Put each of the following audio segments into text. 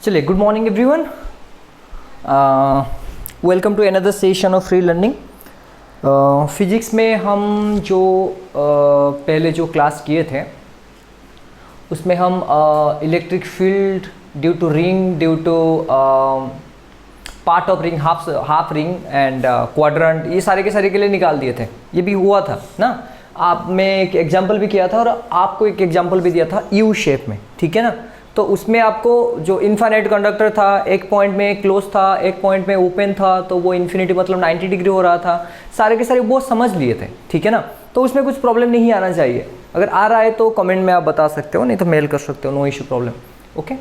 चलिए, good morning everyone, welcome to another session of free learning. Physics में हम जो पहले जो क्लास किए थे उसमें हम electric field due to ring, due to part of ring, half ring and quadrant, ये सारे के सारे के लिए निकाल दिए थे। ये भी हुआ था ना, आप में एक एग्जाम्पल भी किया था और आपको एक एग्जाम्पल भी दिया था यू शेप में, ठीक है ना। तो उसमें आपको जो इनफाइनाइट कंडक्टर था, एक पॉइंट में क्लोज था, एक पॉइंट में ओपन था, तो वो इन्फिनिटी मतलब 90 डिग्री हो रहा था, सारे के सारे वो समझ लिए थे, ठीक है ना। तो उसमें कुछ प्रॉब्लम नहीं आना चाहिए। अगर आ रहा है तो कमेंट में आप बता सकते हो, नहीं तो मेल कर सकते हो, नो इशू प्रॉब्लम। ओके,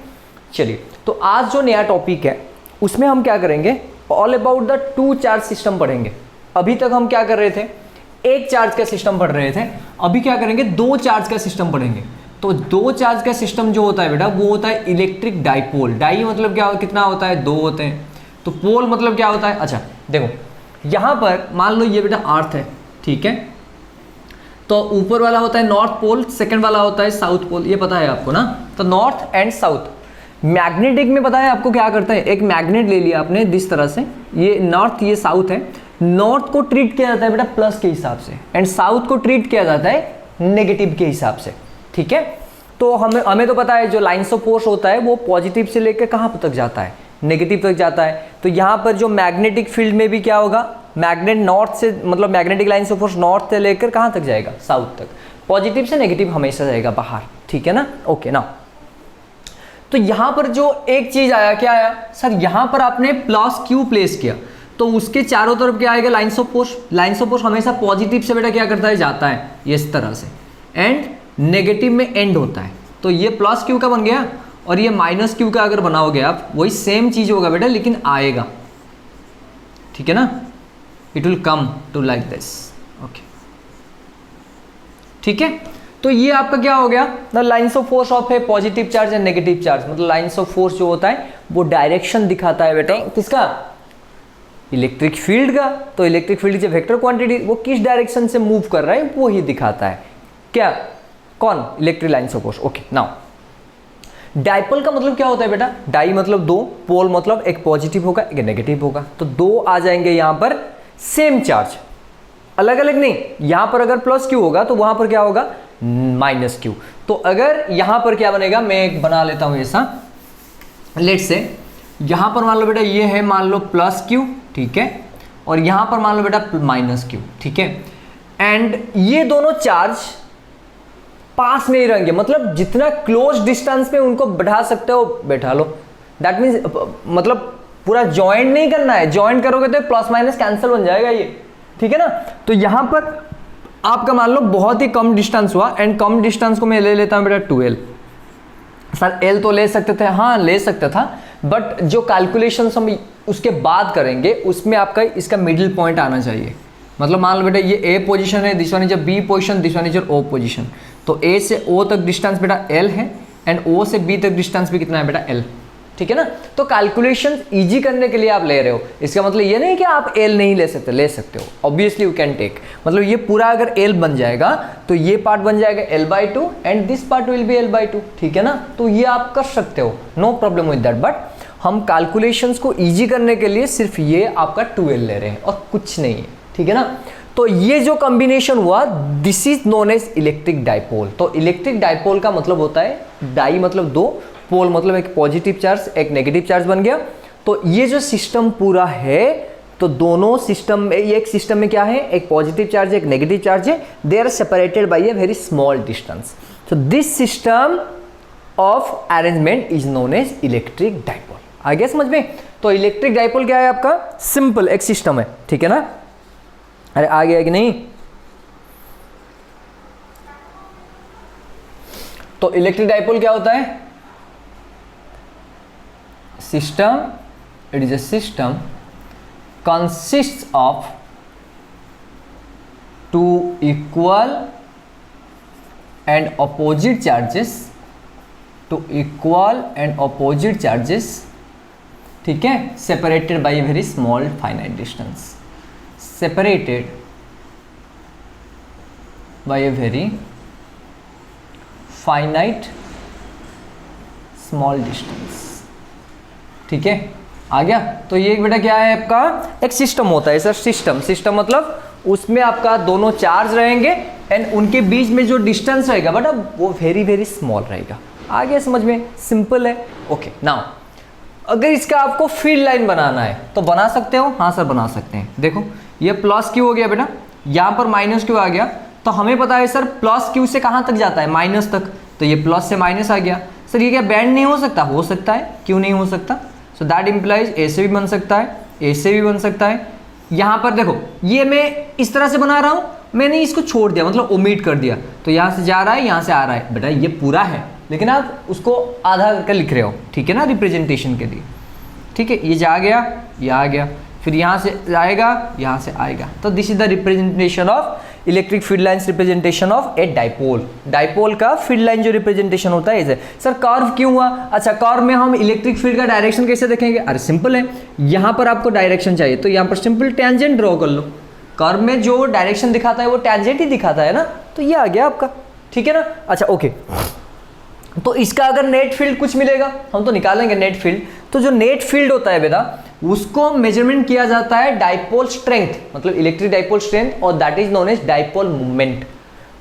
चलिए, तो आज जो नया टॉपिक है उसमें हम क्या करेंगे, all about the two charge system पढ़ेंगे। अभी तक हम क्या कर रहे थे, एक चार्ज का सिस्टम पढ़ रहे थे। अभी क्या करेंगे, दो चार्ज का सिस्टम पढ़ेंगे। तो दो चार्ज का सिस्टम जो होता है बेटा, वो होता है इलेक्ट्रिक डाइपोल। डाई मतलब क्या, कितना होता है, दो होते हैं। तो पोल मतलब क्या होता है, अच्छा देखो यहाँ पर मान लो ये बेटा अर्थ है, ठीक है। तो ऊपर वाला होता है नॉर्थ पोल, सेकंड वाला होता है साउथ पोल, ये पता है आपको ना। तो नॉर्थ एंड साउथ। मैग्नेटिक में पता है आपको क्या करता है, एक मैग्नेट ले लिया आपने जिस तरह से, ये नॉर्थ ये साउथ है। नॉर्थ को ट्रीट किया जाता है बेटा प्लस के हिसाब से, एंड साउथ को ट्रीट किया जाता है नेगेटिव के हिसाब से, ठीक है। तो हमें तो पता है जो लाइन्स ऑफ फोर्स होता है वो पॉजिटिव से लेकर कहाँ तक जाता है, नेगेटिव तक जाता है। तो यहाँ पर जो मैग्नेटिक फील्ड में भी क्या होगा, मैग्नेट नॉर्थ से मतलब magnetic lines of force north से लेकर कहाँ तक जाएगा, साउथ तक। पॉजिटिव से नेगेटिव हमेशा जाएगा बाहर, ठीक है ना। ओके ना, तो यहाँ पर जो एक चीज आया, क्या आया सर, यहाँ पर आपने प्लस क्यू प्लेस किया तो उसके चारों तरफ क्या आएगा, lines of force. Lines of force हमेशा पॉजिटिव से बेटा क्या करता है, जाता है ये इस तरह से, एंड नेगेटिव में एंड होता है। तो ये प्लस क्यू का बन गया और ये माइनस क्यू का अगर बनाओगे आप, वही सेम चीज होगा बेटा, लेकिन आएगा, ठीक है ना। It will come to like this, okay, ठीक है। तो ये आपका क्या हो गया, the lines of force of a positive charge and negative charge. मतलब लाइन्स ऑफ फोर्स जो होता है वो डायरेक्शन दिखाता है बेटा, किसका, इलेक्ट्रिक फील्ड का। तो इलेक्ट्रिक फील्ड की वेक्टर क्वांटिटी वो किस डायरेक्शन से मूव कर रहा है वो ही दिखाता है, क्या, कौन, electric lines of force. Okay, now dipole का मतलब क्या होता है बेटा, डाई मतलब दो, पोल मतलब एक पॉजिटिव होगा एक नेगेटिव होगा। तो दो आ जाएंगे यहां पर सेम चार्ज, अलग अलग नहीं। यहां पर अगर प्लस क्यू होगा तो वहां पर क्या होगा, माइनस क्यू। तो अगर यहां पर क्या बनेगा, मैं एक बना लेता हूं ऐसा, लेट से यहां पर मान लो बेटा ये है, मान लो प्लस क्यू, ठीक है, और यहां पर मान लो बेटा माइनस क्यू, ठीक है। एंड ये दोनों चार्ज पास में ही रहेंगे, मतलब जितना क्लोज डिस्टेंस में उनको बैठा सकते हो बैठा लो। दैट मीन्स मतलब पूरा ज्वाइंट नहीं करना है, ज्वाइंट करोगे तो प्लस माइनस कैंसिल बन जाएगा ये, ठीक है ना। तो यहां पर आपका मान लो बहुत ही कम डिस्टेंस हुआ, एंड कम डिस्टेंस को मैं ले लेता हूं बेटा 2L। सर L तो ले सकते थे, हाँ ले सकता था, बट जो कैलकुलेशन हम उसके बाद करेंगे उसमें आपका इसका मिडिल पॉइंट आना चाहिए। मतलब मान लो बेटा ये A पोजीशन है, this one is B position, this one is O position. तो A से O तक डिस्टेंस बेटा L है, एंड O से B तक डिस्टेंस भी कितना है बेटा L, ठीक है ना। तो कैलकुलेशन इजी करने के लिए आप ले रहे हो, इसका मतलब ये नहीं कि आप L नहीं ले सकते, ले सकते हो, ऑब्वियसली यू कैन टेक। मतलब ये पूरा अगर L बन जाएगा तो ये पार्ट बन जाएगा L/2 and this part will be L/2, ठीक है ना। तो ये आप कर सकते हो, no problem with that. But हम कैलकुलेशंस को इजी करने के लिए सिर्फ ये आपका 2L ले रहे हैं और कुछ नहीं है, ठीक है ना। तो ये जो कॉम्बिनेशन हुआ, this is known as electric dipole. तो इलेक्ट्रिक डाइपोल का मतलब होता है, डाई मतलब दो, पोल मतलब एक पॉजिटिव चार्ज एक नेगेटिव चार्ज बन गया। तो ये जो सिस्टम पूरा है, तो दोनों सिस्टम में, एक सिस्टम में क्या है, एक पॉजिटिव चार्ज एक नेगेटिव चार्ज है, they are separated by a very small distance. तो this system of arrangement is known as electric dipole. आ गया समझ में। तो इलेक्ट्रिक डाइपोल क्या है आपका, सिंपल एक सिस्टम है, ठीक है ना। अरे आ गया कि नहीं। तो इलेक्ट्रिक डाइपोल क्या होता है, system, it is a system consists of two equal and opposite charges, two equal and opposite charges, ठीक है, separated by a very small finite distance, separated by a very finite small distance, ठीक है, आ गया। तो ये बेटा क्या है आपका, एक सिस्टम होता है सर, सिस्टम मतलब उसमें आपका दोनों चार्ज रहेंगे एंड उनके बीच में जो डिस्टेंस रहेगा बेटा वो वेरी वेरी स्मॉल रहेगा। आ गया समझ में, सिंपल है। ओके नाउ अगर इसका आपको फील्ड लाइन बनाना है तो बना सकते हो, हाँ सर बना सकते हैं। देखो ये प्लस क्यू हो गया बेटा, यहाँ पर माइनस क्यू आ गया, तो हमें पता है सर प्लस क्यू से कहाँ तक जाता है, माइनस तक, तो ये प्लस से माइनस आ गया। सर ये क्या बैंड नहीं हो सकता, हो सकता है, क्यों नहीं हो सकता। सो दैट इम्प्लाइज ऐसे भी बन सकता है, ऐसे भी बन सकता है। यहाँ पर देखो ये मैं इस तरह से बना रहा हूँ, मैंने इसको छोड़ दिया मतलब ओमिट कर दिया, तो यहाँ से जा रहा है यहाँ से आ रहा है, बेटा ये पूरा है लेकिन आप उसको आधा करके लिख रहे हो, ठीक है ना, रिप्रेजेंटेशन के लिए। ठीक है, ये जा गया, ये आ गया, फिर यहाँ से आएगा, यहाँ से आएगा, तो this is the representation of electric field lines, representation of a dipole. Dipole का फील्ड लाइन जो रिप्रेजेंटेशन होता है ऐसे। सर कर्व क्यों हुआ, अच्छा कर्व में हम इलेक्ट्रिक फील्ड का डायरेक्शन कैसे देखेंगे, अरे सिंपल है, यहाँ पर आपको डायरेक्शन चाहिए तो यहाँ पर सिंपल टेंजेंट ड्रॉ कर लो। कर्व में जो डायरेक्शन दिखाता है वो टेंजेंट ही दिखाता है ना, तो ये आ गया आपका, ठीक है ना। अच्छा ओके, तो इसका अगर नेट फील्ड कुछ मिलेगा हम तो निकालेंगे नेट फील्ड। तो जो नेट फील्ड होता है बेटा उसको मेजरमेंट किया जाता है डाइपोल स्ट्रेंथ, मतलब इलेक्ट्रिक डाइपोल स्ट्रेंथ, और that is known as dipole movement.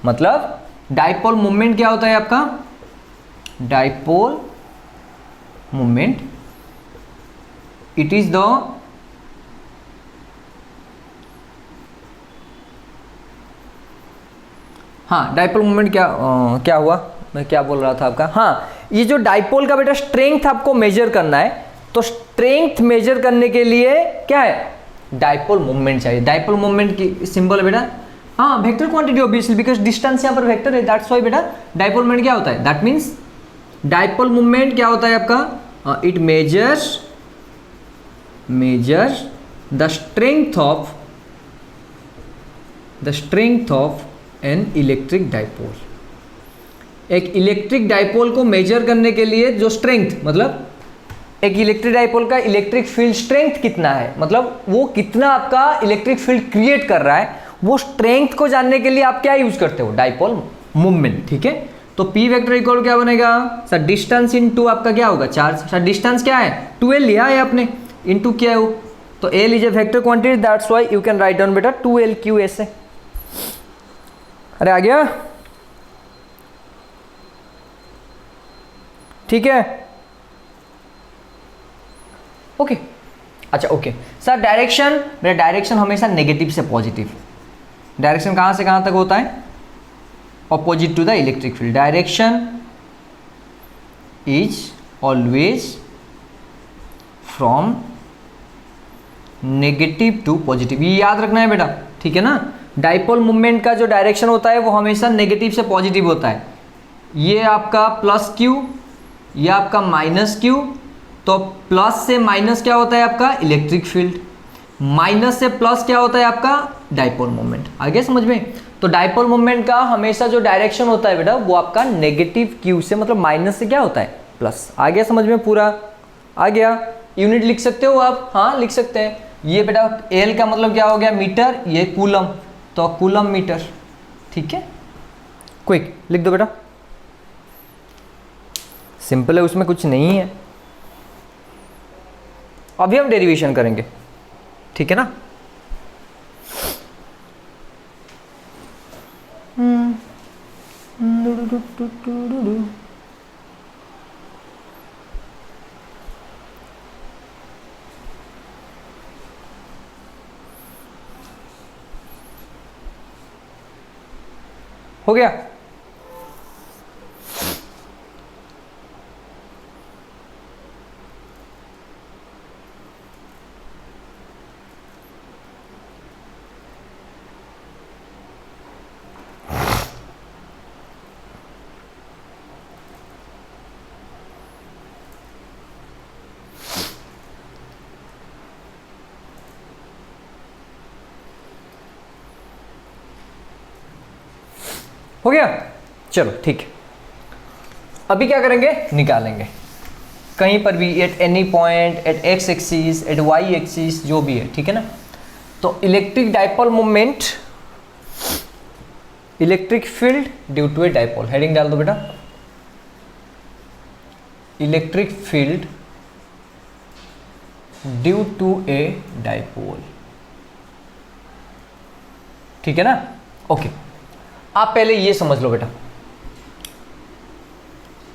मतलब डाइपोल मूवमेंट क्या होता है आपका, dipole movement it is the हाँ डाइपोल मूवमेंट क्या हुआ, मैं क्या बोल रहा था आपका, हाँ ये जो डाइपोल का बेटा स्ट्रेंथ आपको मेजर करना है, तो स्ट्रेंथ मेजर करने के लिए क्या है, डाइपोल मूवमेंट चाहिए। डाइपोल मूवमेंट की सिंबल है बेटा, हाँ vector quantity obviously, because distance यहाँ पर वेक्टर है, दैट्स व्हाई बेटा डाइपोल मूवमेंट क्या होता है, दैट मीन्स डाइपोल मूवमेंट क्या होता है आपका, it measures the strength of an electric dipole. एक इलेक्ट्रिक डाइपोल को मेजर करने के लिए जो स्ट्रेंथ, मतलब एक इलेक्ट्रिक डाइपोल का इलेक्ट्रिक फील्ड स्ट्रेंथ कितना है, मतलब वो कितना आपका इलेक्ट्रिक फील्ड क्रिएट कर रहा है, वो स्ट्रेंथ को जानने के लिए आप क्या यूज करते हो, डाइपोल मूवमेंट। ठीक है, तो P वेक्टर इक्वल क्या बनेगा सर, डिस्टेंस इनटू आपका क्या होगा, चार्ज। सर डिस्टेंस क्या है, 2L लिया है आपने, इनटू क्या है वो, तो L is a vector quantity, that's why you can write down बेटा 2LQ ऐसे। अरे आ गया, ठीक है, ओके। अच्छा ओके सर, डायरेक्शन, मेरा डायरेक्शन हमेशा नेगेटिव से पॉजिटिव, डायरेक्शन कहां से कहां तक होता है, opposite to the electric field. Direction is always from negative to positive, ये याद रखना है बेटा, ठीक है ना। डाइपोल मूवमेंट का जो डायरेक्शन होता है वो हमेशा नेगेटिव से पॉजिटिव होता है। ये आपका प्लस क्यू, ये आपका माइनस क्यू, तो प्लस से माइनस क्या होता है आपका इलेक्ट्रिक फील्ड, माइनस से प्लस क्या होता है आपका डाइपोल मूवमेंट। आगे समझ में, तो डाइपोल मूवमेंट का हमेशा जो डायरेक्शन होता है बेटा वो आपका नेगेटिव क्यू से, मतलब माइनस से क्या होता है प्लस। आ गया समझ में, पूरा आ गया। यूनिट लिख सकते हो आप, हाँ लिख सकते हैं। ये बेटा एल का मतलब क्या हो गया मीटर, ये कूलम, तो कूलम मीटर, ठीक है। क्विक लिख दो बेटा, सिंपल है, उसमें कुछ नहीं है। अभी हम डेरिवेशन करेंगे, ठीक है ना। हो गया, हो गया, चलो ठीक है। अभी क्या करेंगे, निकालेंगे कहीं पर भी, at any point, at X axis, at Y axis, जो भी है, ठीक है ना। तो electric dipole movement, electric field due to a dipole, heading डाल दो बेटा, electric field due to a dipole. ठीक है ना, ओके। आप पहले ये समझ लो बेटा,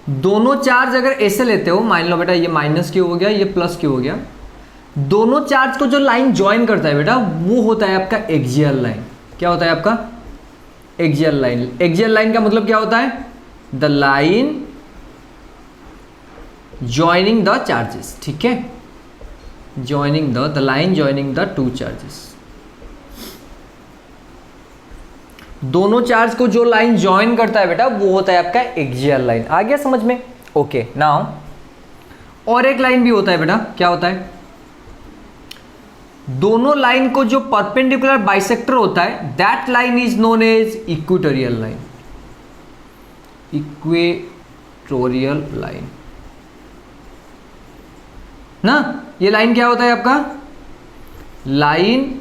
दोनों चार्ज अगर ऐसे लेते हो, मान लो बेटा ये माइनस क्यू हो गया, ये प्लस क्यू हो गया, दोनों चार्ज को जो लाइन ज्वाइन करता है बेटा वो होता है आपका एक्सियल लाइन। क्या होता है आपका? Axial line. एक्सियल लाइन का मतलब क्या होता है? The line joining the charges. ठीक है, joining the line joining the two charges. दोनों चार्ज को जो लाइन ज्वाइन करता है बेटा वो होता है आपका एक्सियल लाइन। आ गया समझ में? ओके। नाउ और एक लाइन भी होता है बेटा, क्या होता है? दोनों लाइन को जो परपेंडिकुलर बाइसेक्टर होता है that line is known as equatorial line. Equatorial line ना, ये लाइन क्या होता है आपका? Line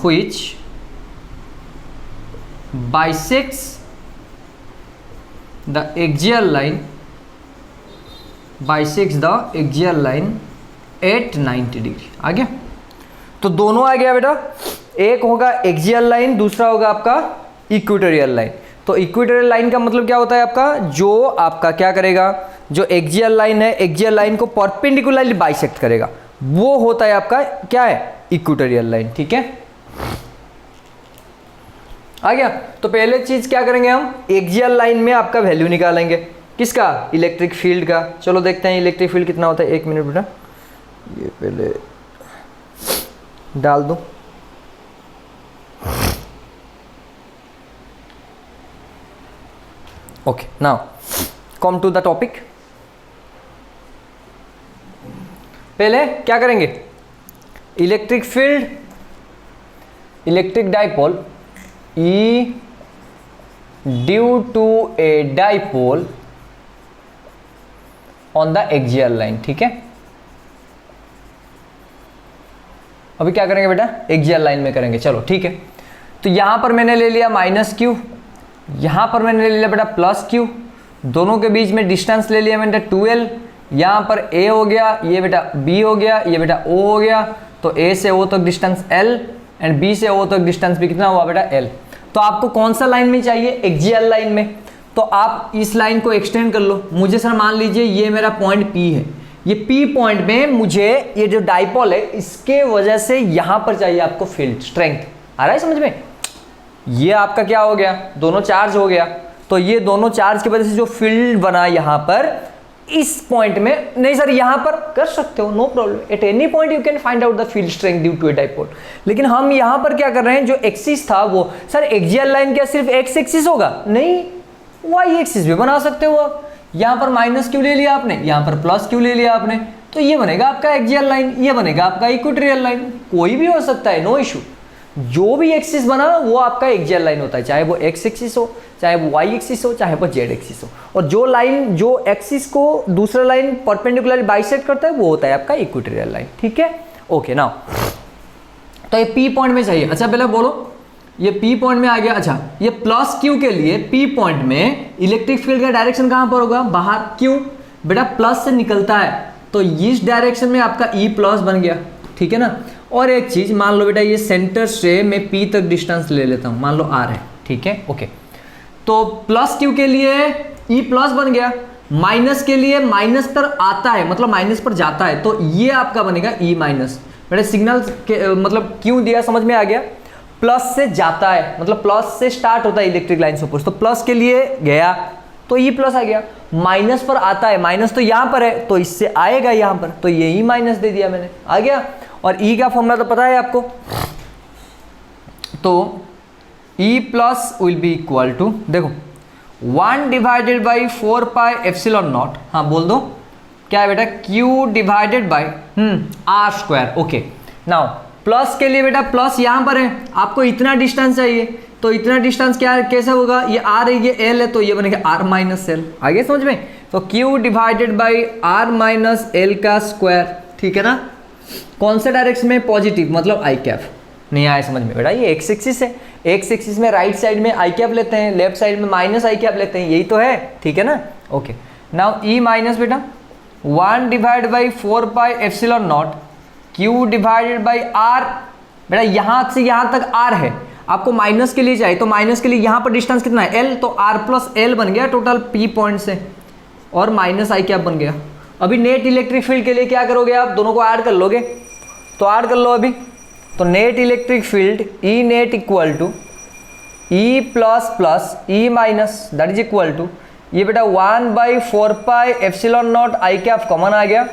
which bisects the axial line at 90 degree. आ गया? तो दोनों आ गया बेटा, एक होगा एक्सियल लाइन, दूसरा होगा आपका इक्वेटोरियल लाइन। तो इक्वेटोरियल लाइन का मतलब क्या होता है आपका? जो आपका क्या करेगा, जो एक्सियल लाइन है, एक्सियल लाइन को परपेंडिकुलरली बाइसेक्ट करेगा, वो होता है आपका क्या है? Equatorial line. ठीक है, आ गया? तो पहले चीज क्या करेंगे हम? एक्सियल लाइन में आपका वैल्यू निकालेंगे। किसका? इलेक्ट्रिक फील्ड का। चलो देखते हैं इलेक्ट्रिक फील्ड कितना होता है। एक मिनट बेटा, ये पहले डाल दो। Okay, now come to the topic. पहले क्या करेंगे? Electric field, electric dipole E due to a dipole on the axial line. ठीक है, अभी क्या करेंगे बेटा? एक्सियल लाइन में करेंगे। चलो ठीक है, तो यहां पर मैंने ले लिया माइनस क्यू, यहां पर मैंने ले लिया बेटा प्लस क्यू, दोनों के बीच में डिस्टेंस ले लिया मैंने 2L। यहां पर A हो गया, ये बेटा B हो गया, ये बेटा O हो गया। तो A से O तक डिस्टेंस L एंड B से O तक डिस्टेंस भी कितना हुआ बेटा? L। तो आपको कौन सा लाइन में चाहिए? एक्सियल लाइन में। तो आप इस लाइन को एक्सटेंड कर लो। मुझे सर मान लीजिए ये मेरा पॉइंट P है, ये P पॉइंट में मुझे ये जो डाइपोल है इसके वजह से यहां पर चाहिए आपको फील्ड स्ट्रेंथ। आ रहा है समझ में? ये आपका क्या हो गया? दोनों चार्ज हो गया, तो ये दोनों चार्ज की वजह से जो फील्ड बना यहां पर इस पॉइंट में, नहीं सर यहां पर कर सकते हो, no problem, at any point you can find out the field strength due to a dipole. लेकिन हम यहां पर क्या कर रहे हैं, जो एक्सिस था वो, सर एक्सियल लाइन क्या सिर्फ एक्स एक्सिस होगा? नहीं, वाई एक्सिस भी बना सकते हो आप। यहां पर माइनस क्यू ले लिया आपने, यहां पर प्लस क्यू ले लिया आपने, तो ये बनेगा आपका एक्सियल लाइन, ये बनेगा आपका इक्वेटोरियल लाइन। कोई भी हो सकता है, नो इशू। जो भी एक्सिस बना वो आपका एक्सियल लाइन होता है, चाहे वो एक्स एक्सिस हो, चाहे वो वाई एक्सिस हो, चाहे वो जेड एक्सिस हो। और जो लाइन, जो एक्सिस को दूसरा लाइन परपेंडिकुलर बाइसेक्ट करता है वो होता है आपका इक्वेटोरियल लाइन। ठीक है, ओके। नाउ तो ये पी पॉइंट में चाहिए। अच्छा पहले बोलो, ये पी पॉइंट में आ गया। अच्छा, ये प्लस क्यू के लिए पी पॉइंट में इलेक्ट्रिक फील्ड का डायरेक्शन कहां पर होगा? बाहर। क्यों बेटा? प्लस से निकलता है, तो इस डायरेक्शन में आपका ई प्लस बन गया। ठीक है ना। और एक चीज मान लो बेटा, ये सेंटर से मैं पी तक डिस्टेंस ले लेता हूं, मान लो आर है। ठीक है, ओके। तो प्लस क्यू के लिए ई प्लस बन गया, माइनस के लिए माइनस पर आता है, मतलब माइनस पर जाता है, तो ये आपका बनेगा ई माइनस। बेटा सिग्नल के मतलब क्यों दिया, समझ में आ गया? प्लस से जाता है, मतलब प्लस से स्टार्ट होता है इलेक्ट्रिक लाइन सपोज, तो प्लस के लिए गया तो ई प्लस आ गया। माइनस पर आता है, माइनस तो यहां पर है तो इससे आएगा यहां पर, तो ये ई माइनस दे दिया मैंने, आ गया। और ई का फॉर्मूला तो पता है आपको, तो E plus will be equal to, देखो 1 divided by 4 pi epsilon naught. हाँ बोल दो, क्या है बेटा? Q divided by R square. Okay, now plus के लिए बेटा प्लस यहां पर है, आपको इतना डिस्टेंस चाहिए, तो इतना डिस्टेंस क्या कैसे होगा? ये आर है, ये एल है, तो ये बनेगा आर माइनस एल। आगे समझ में? तो Q divided by R minus L का स्क्वायर। ठीक है ना। कौन से डायरेक्शन में? पॉजिटिव, मतलब आई कैप। नहीं आया समझ में बेटा? ये एक्स एक्सिस है, एक्स एक्सिस में राइट साइड में आई कैप लेते हैं, लेफ्ट साइड में माइनस आई कैप लेते हैं, यही तो है। ठीक है ना, ओके। नाउ ई माइनस बेटा 1 divide by 4 pi epsilon naught Q divided by R. बेटा यहाँ से यहाँ तक आर है, आपको माइनस के लिए चाहिए, तो माइनस के लिए यहाँ पर डिस्टेंस कितना है एल, तो आर प्लस एल बन गया टोटल पी पॉइंट से, और माइनस आई कैप बन गया। अभी नेट इलेक्ट्रिक फील्ड के लिए क्या करोगे आप, दोनों को ऐड कर लोगे, तो ऐड कर लो अभी। तो net electric field E net equal to E plus plus E minus that is equal to, ये बेटा 1/4 pi epsilon naught I cap common आ गया,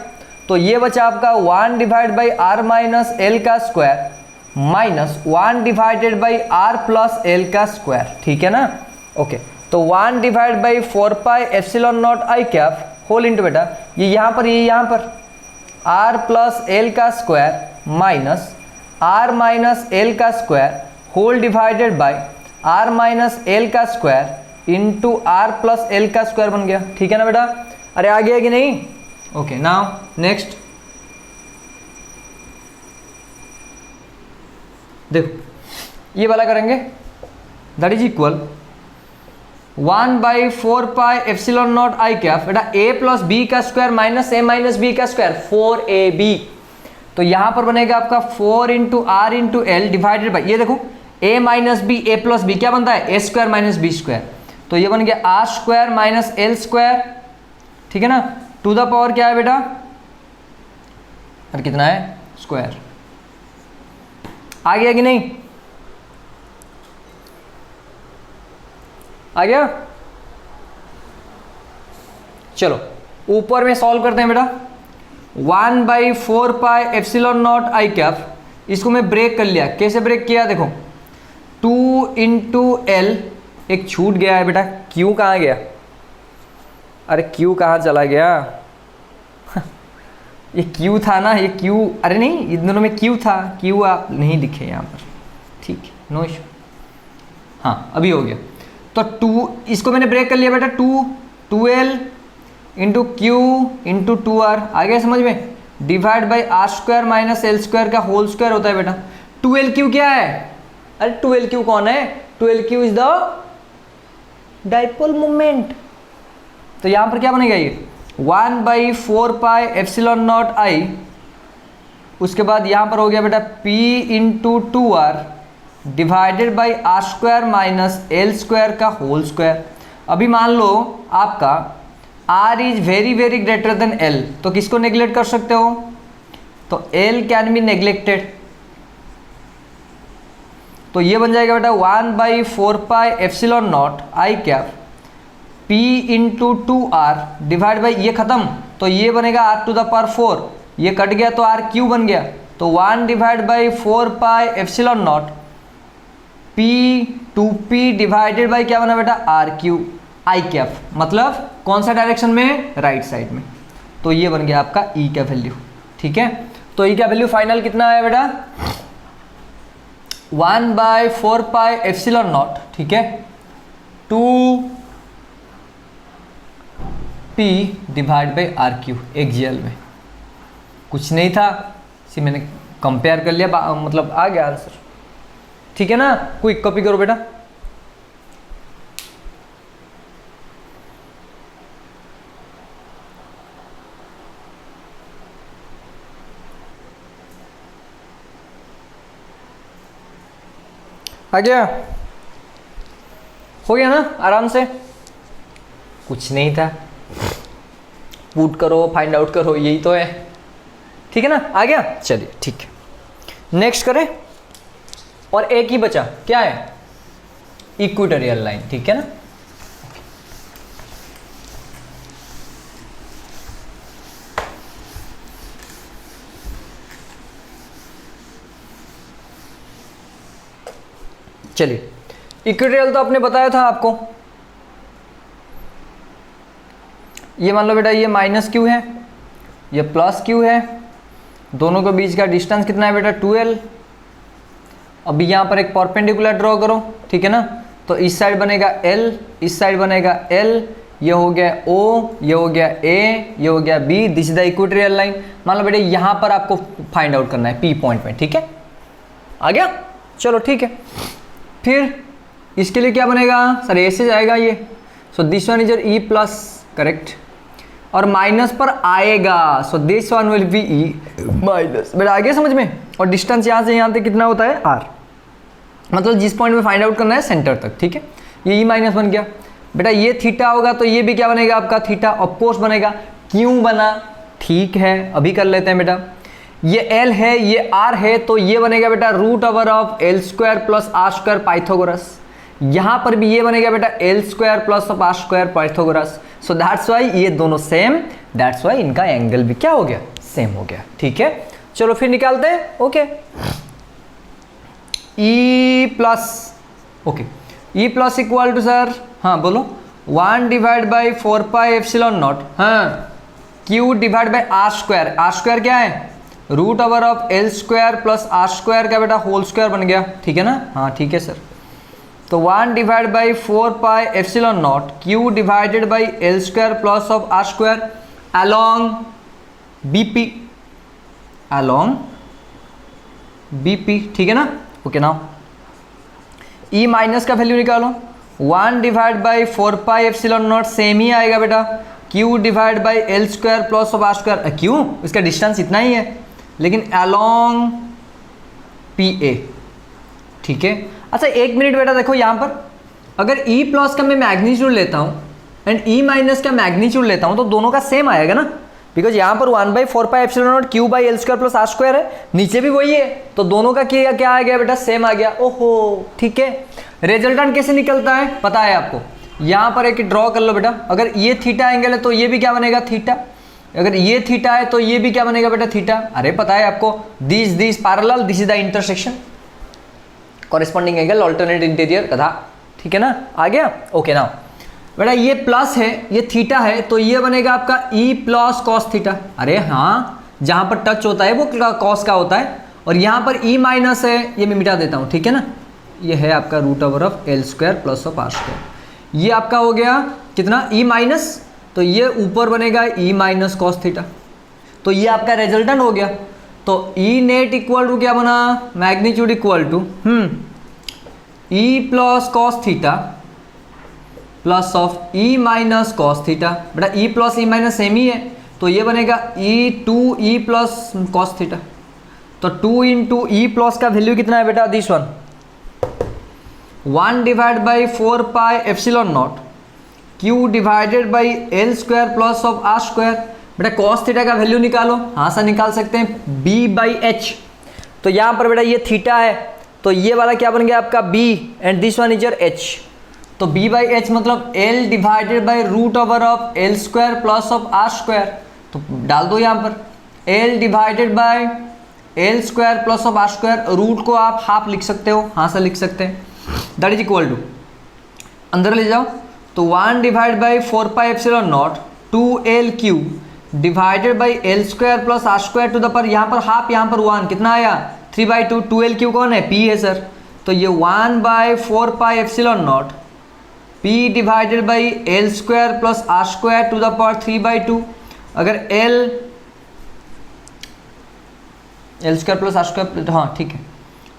तो ये बचा आपका 1 divide by R minus L का square minus 1 divided by R plus L का स्क्वायर, ठीक है ना। ओके, तो 1 divide by 4 pi epsilon naught I cap whole into बेटा ये यहाँ पर आर प्लस एल का square minus R minus L का square whole divided by R minus L का square into R plus L का स्क्वायर बन गया, ठीक है ना बेटा। अरे आ गया कि नहीं। ओके, नाउ नेक्स्ट देखो ये वाला करेंगे, that is equal 1/4 pi epsilon naught I cap बेटा a प्लस बी का square minus a minus B का स्क्वायर 4ab, तो यहां पर बनेगा आपका 4 into R into L divided by, ये देखो a minus B a plus B क्या बनता है a square minus B square, तो ये बन गया R square minus L square, ठीक है ना, टू द पावर क्या है बेटा, और कितना है स्क्वायर। आ गया कि नहीं, आ गया। चलो ऊपर में सॉल्व करते हैं बेटा, 1/4 pi epsilon naught I cap, इसको मैं ब्रेक कर लिया, कैसे ब्रेक किया देखो 2 इंटू एल, एक छूट गया है बेटा, क्यू कहाँ गया, अरे क्यू कहाँ चला गया ये क्यू था ना, ये क्यू, अरे नहीं इन दोनों में क्यू था, क्यू आप नहीं लिखे यहाँ पर, ठीक है नो इशू। हाँ अभी हो गया, तो 2 इसको मैंने ब्रेक कर लिया बेटा, 2l into Q into 2r, आ गया समझ में, divide by R square minus L square का होल स्क्वायर होता है बेटा। 2l क्या है, अरे 2l कौन है, 2l is the dipole moment, तो यहां पर क्या बनेगा ये 1/4 पाई एप्सिलॉन नॉट आई, उसके बाद यहां पर हो गया बेटा p into 2r divided by R square minus L square का होल स्क्वायर। अभी मान लो आपका r is very very greater than l, तो किसको नेग्लेक्ट कर सकते हो, तो l कैन बी नेग्लेक्टेड, तो ये बन जाएगा बेटा 1/4 pi epsilon naught I cap p into 2r divide by ये खत्म, तो ये बनेगा r टू द पावर 4, ये कट गया तो r क्यू बन गया, तो 1 divide by 4 pi epsilon naught p 2p divided by क्या बना बेटा आर क्यू आई कैप, मतलब कौन सा डायरेक्शन में, राइट साइड में, तो ये बन गया आपका e का वैल्यू, ठीक है। तो e का वैल्यू फाइनल कितना आया बेटा 1/4 पाई एप्सिलॉन नॉट, ठीक है, 2p divide by R Q axial में, कुछ नहीं था, इसे मैंने कंपेयर कर लिया, मतलब आ गया आंसर, ठीक है ना। क्विक कॉपी करो बेटा, आ गया, हो गया ना आराम से, कुछ नहीं था, पुट करो फाइंड आउट करो, यही तो है, ठीक है ना, आ गया। चलिए ठीक है, नेक्स्ट करें, और एक ही बचा, क्या है इक्वेटोरियल लाइन, ठीक है ना। चलिए इक्वेटोरियल तो आपने बताया था आपको, ये मान लो बेटा ये माइनस क्यू है, ये प्लस क्यू है, दोनों के बीच का डिस्टेंस कितना है बेटा 2l। अभी यहाँ पर एक परपेंडिकुलर ड्रॉ करो, ठीक है ना, तो इस साइड बनेगा l, इस साइड बनेगा l, ये हो गया O, ये हो गया A, ये हो गया B, this is the equatorial line. मान लो बेटे यहाँ पर आपको फाइंड आउट करना है P पॉइंट में, ठीक है, आ गया, चलो ठीक है। फिर इसके लिए क्या बनेगा सर, ए से जाएगा ये, so this one is your E plus, correct, और माइनस पर आएगा, so this one will be E minus. बेटा आगे समझ में। और डिस्टेंस यहाँ से यहाँ तक कितना होता है आर, मतलब जिस पॉइंट में फाइंड आउट करना है सेंटर तक, ठीक है। ये ई माइनस बन गया। बेटा ये थीटा होगा तो ये भी क्या बनेगा आपका थीटा, ऑफकोर्स बनेगा। क्यों बना, ठीक है अभी कर लेते हैं बेटा। ये एल है ये आर है तो ये बनेगा बेटा root over of L square plus R square Pythagoras. यहां पर भी ये बनेगा बेटा L square plus of R square Pythagoras. So that's why ये दोनों सेम, दैट्स वाई इनका एंगल भी क्या हो गया, सेम हो गया, ठीक है। चलो फिर निकालते हैं। Okay E plus, okay E plus equal to sir, हाँ बोलो 1 divide by 4 pi epsilon naught, हाँ Q divide by R square. R square क्या है, root over of L square plus R square का बेटा होल स्क्वायर बन गया, ठीक है ना। हाँ ठीक है सर। तो 1 divide by 4 pi epsilon naught Q divided by L square plus of R square along BP, along BP, ठीक है ना। ओके नाउ ई माइनस का वैल्यू निकालो। 1 divide by 4 pi epsilon naught same ही आएगा बेटा Q divide by L square plus of R square. क्यों, इसका डिस्टेंस इतना ही है, लेकिन अलोंग पी ए, ठीक है। अच्छा एक मिनट बेटा देखो यहाँ पर, अगर ई प्लस का मैं मैग्नीट्यूड लेता हूँ एंड ई माइनस का मैग्नीट्यूड लेता हूँ तो दोनों का सेम आएगा ना, बिकॉज यहाँ पर 1 by 4 pi epsilon naught Q by L square plus R square है, नीचे भी वही है, तो दोनों का क्या आ गया बेटा, सेम आ गया। ओहो ठीक है। रिजल्टेंट कैसे निकलता है पता है आपको, यहाँ पर एक ड्रॉ कर लो बेटा। अगर ये थीटा एंगल है तो ये भी क्या बनेगा थीटा, अगर ये थीटा है तो ये भी क्या बनेगा बेटा थीटा। अरे पता है आपको, this parallel, this is the intersection, corresponding angle alternate interior कथा, ठीक है ना। आ गया। ओके नाउ बेटा ये प्लस है ये थीटा है तो ये बनेगा आपका ई प्लस कॉस थीटा। अरे हाँ, जहां पर टच होता है वो कॉस का होता है, और यहाँ पर ई माइनस है, ये मैं मिटा देता हूँ, ठीक है ना। ये है आपका root over of L square plus of R square. ये आपका हो गया कितना ई माइनस, तो ये ऊपर बनेगा ई माइनस कॉस थीटा, तो ये आपका रिजल्टेंट हो गया। तो ई नेट इक्वल टू क्या बना, magnitude equal to E plus cos theta plus of E minus cos theta. बेटा E plus E minus same ही है, तो ये बनेगा E two E plus cos theta. तो 2 इंटू ई प्लस का वैल्यू कितना है बेटा, this one 1 divide by 4 pi epsilon naught Q divided by L square plus of R square. बेटा कॉस थीटा का वैल्यू निकालो, हाँ सर निकाल सकते हैं, बी बाई एच। तो यहाँ पर बेटा ये थीटा है तो ये वाला क्या बन गया आपका B and this one is your H. तो बी बाई एच मतलब L divided by root over of L square plus of R square. तो डाल दो यहाँ पर L divided by L square plus of R square, root को आप half लिख सकते हो, हाँ सर लिख सकते हैं, दैट इज इक्वल टू अंदर ले जाओ। तो 1 divide by 4 pi epsilon naught 2l Q divided by L square plus R square to the power, यहाँ पर हाफ यहाँ पर 1, कितना आया 3/2। 2l क्यू कौन है, p है सर। तो ये 1 by 4 pi epsilon naught p divided by L square plus R square to the power 3/2। अगर l square plus R square, हाँ ठीक है।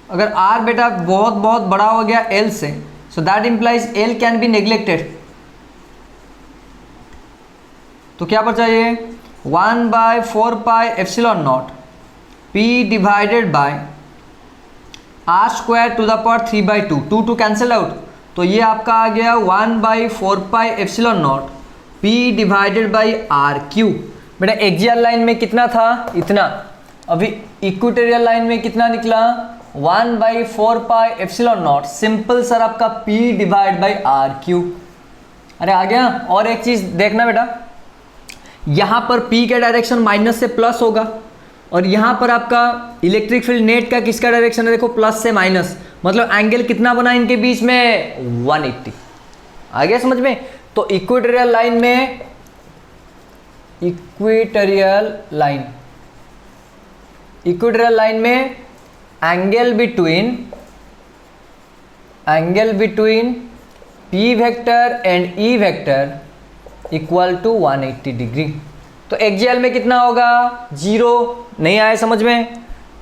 अगर r बेटा बहुत बहुत बड़ा हो गया l से, so that implies l can be neglected. तो क्या बचा ये 1 by 4 pi epsilon naught p divided by R square to the power 3/2, 2 cancel out. तो ये आपका आ गया 1 by 4 pi epsilon naught p divided by R Q. बेटा एक्सियल लाइन में कितना था, इतना। अभी इक्वेटोरियल लाइन में कितना निकला, 1 by 4 pi epsilon naught, simple sir आपका p divide by R Q. अरे आ गया। और एक चीज देखना बेटा, यहां पर p का डायरेक्शन माइनस से प्लस होगा, और यहां पर आपका इलेक्ट्रिक फील्ड नेट का किसका डायरेक्शन है, देखो प्लस से माइनस, मतलब एंगल कितना बना इनके बीच में 180। आ गया समझ में। तो इक्वेटोरियल लाइन में, इक्वेटोरियल लाइन में angle between p vector and e vector equal to 180 degree. तो एक्सियल में कितना होगा, 0। नहीं आया समझ में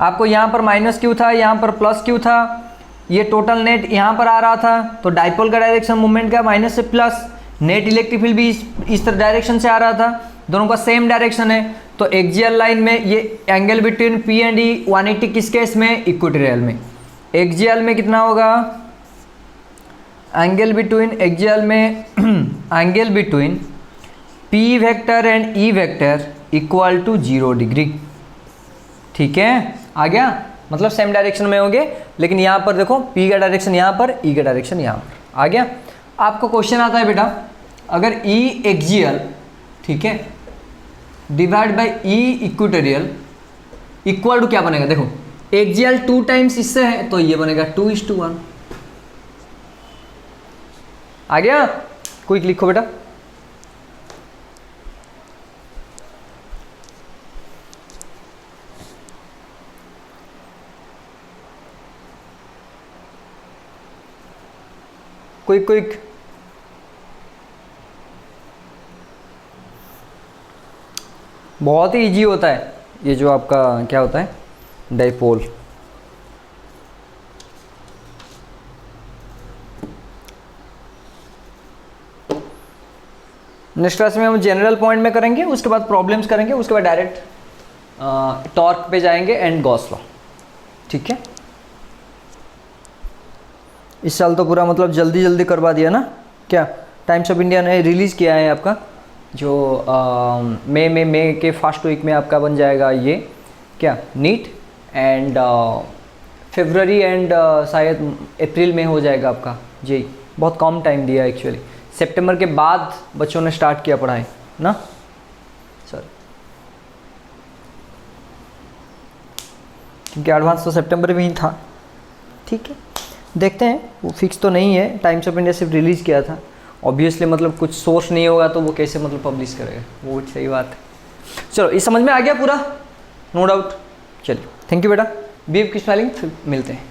आपको, यहाँ पर माइनस क्यू था, यहाँ पर प्लस क्यू था, ये टोटल नेट यहाँ पर आ रहा था, तो डाइपोल का डायरेक्शन मूवमेंट का माइनस से प्लस, नेट इलेक्ट्रिक फील्ड भी इस तरह डायरेक्शन से आ रहा था, दोनों का सेम डायरेक्शन है, तो एक्सियल लाइन में ये एंगल बिटवीन पी एंड ई 180 किस केस में, इक्वेटोरियल में। एक्सियल में कितना होगा, एंगल बिटवीन एक्सियल में angle between P vector and E vector equal to 0 degree. ठीक है, आ गया, मतलब सेम डायरेक्शन में होंगे, लेकिन यहाँ पर देखो P का डायरेक्शन यहाँ पर, E का डायरेक्शन यहाँ पर। आ गया। आपको क्वेश्चन आता है बेटा, अगर E एक्सियल, ठीक है, divide by E equatorial equal to क्या बनेगा, देखो एक्सियल 2 टाइम्स इससे है तो ये बनेगा 2:1। आ गया, क्विक लिखो बेटा। क्विक क्विक, बहुत ही इजी होता है ये जो आपका क्या होता है, डाइपोल। नेक्स्ट क्लास में हम जनरल पॉइंट में करेंगे, उसके बाद प्रॉब्लम्स करेंगे, उसके बाद डायरेक्ट टॉर्क पे जाएंगे एंड गॉस लॉ। ठीक है, इस साल तो पूरा मतलब जल्दी जल्दी करवा दिया ना। क्या टाइम्स ऑफ इंडिया ने रिलीज़ किया है आपका जो मई के फर्स्ट वीक में आपका बन जाएगा ये क्या नीट, एंड फरवरी एंड शायद अप्रैल में हो जाएगा आपका जेई। बहुत कम टाइम दिया एक्चुअली, सितंबर के बाद बच्चों ने स्टार्ट किया पढ़ाई ना, सर, क्योंकि एडवांस तो सितंबर में ही था। ठीक है, देखते हैं, वो फिक्स तो नहीं है, टाइम्स ऑफ इंडिया सिर्फ रिलीज़ किया था। ऑब्वियसली मतलब कुछ सोर्स नहीं होगा तो वो कैसे मतलब पब्लिश करेगा, वो सही बात है। चलो, ये समझ में आ गया पूरा, नो डाउट। चलिए, थैंक यू बेटा, बी की स्पेलिंग, फिर मिलते हैं।